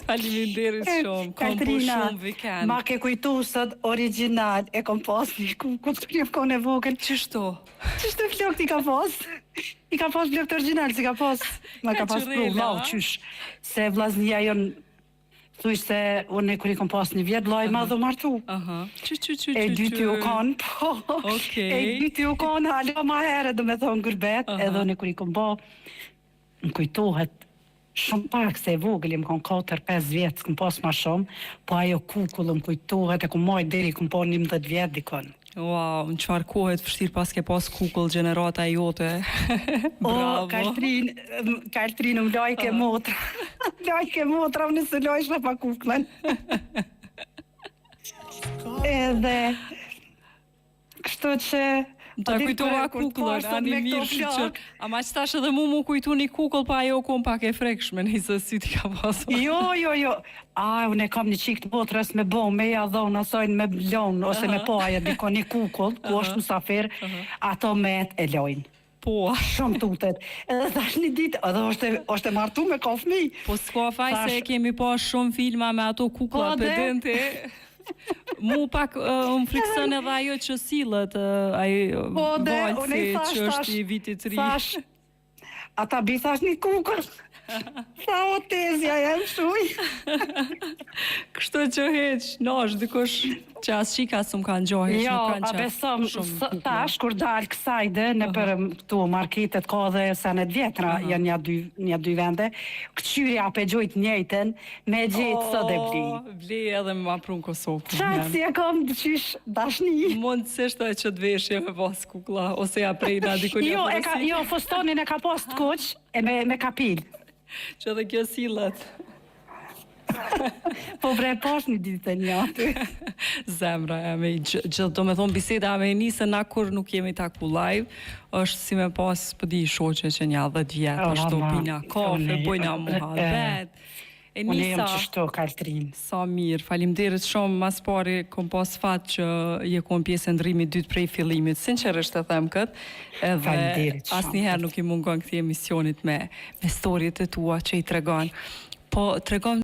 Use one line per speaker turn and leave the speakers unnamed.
Faleminderit shumë, kom po shumë vikend.
Ma ke kujtu sot original, e kom pas një kukull të një kone vogël.
Qështu?
Qështu flok t'i ka pas? I ka pas flok të original, si ka pas? Ma ka pas pru, lau, qysh. Se vllaznia jon, thuj se unë kur i kom pas një vjet, vllai ma dhu martu. E dyti u kanë, po. E dyti u kanë, alo ma herë, do me thonë gurbet, edhe unë kur i kom ba, më kujtohet, shumë pak se e vogël, jem kon 4-5 vjetë, s'kom pas ma shumë, po ajo kukullë më kujtohet, e kom majt deri, kom pa 11 vjetë dikon.
Wow, në qëfar kohët vështirë pas ke pas kukull gjenerata jote. Bravo.
O, Kaltrinë më lajke motra. Lajke motra, më nëse lajshna pa kukullën. Edhe, kështu që...
Ta kujtova kukullën, ani mirë shqyqër. A ma që tash edhe mu kujtu një kukull, pa ajo kom pak e frekshme, nëse si ti ka pasur.
Jo. Unë e kam një qikë të botrës me bo, me ja dhonë, asojnë me blonë, ose me paja, diko një kukull, ku është musafir, ato me e lojnë.
Po.
Shumë tutet. Edhe thash një ditë, edhe është e martu me ka fmi.
Po s'ka faj se kemi pa shumë filma me ato kukulla pedente. Mu pak më frikson edhe ajo që sillet, ajo valsi që është i vitit 3.
Ata thash një kukull. Sa o tezja jem shuj.
Kështu që heq, nash, dikush që as shika së më kanë gjohi.
Jo, a besom, tash, kur dalë kësajde, në për këtu marketet ka dhe senet vjetra, janë një dy vende, këqyri ape gjojt njejten, me gjithë së dhe vli.
Vli edhe me ma prunë Kosovë.
Qatë si e kam të qysh dashni.
Mundësisht e që të veshje me pas kukla, ose ja prejna dikun një përësi.
Jo, fostonin e ka pas të koq, e me kapil.
Që edhe kjo sillet.
Po bre, pash një ditë të një aty.
Zemra, gjithë do me thonë biseda me nisë, na kur nuk jemi taku live, është si me pas pëdi shoqe që një 10 vjetë, është opina kafe, bojna muhabet.
Unë jem qështu, Kaltrin.
Sa mirë, falimderit shumë, mas pari kom pas fat që je kom pjesë e ndrimit dytë prej fillimit, sinqerisht e them këtë, edhe as njëherë nuk i mungon këti emisionit me storit e tua që i tregon. Po tregon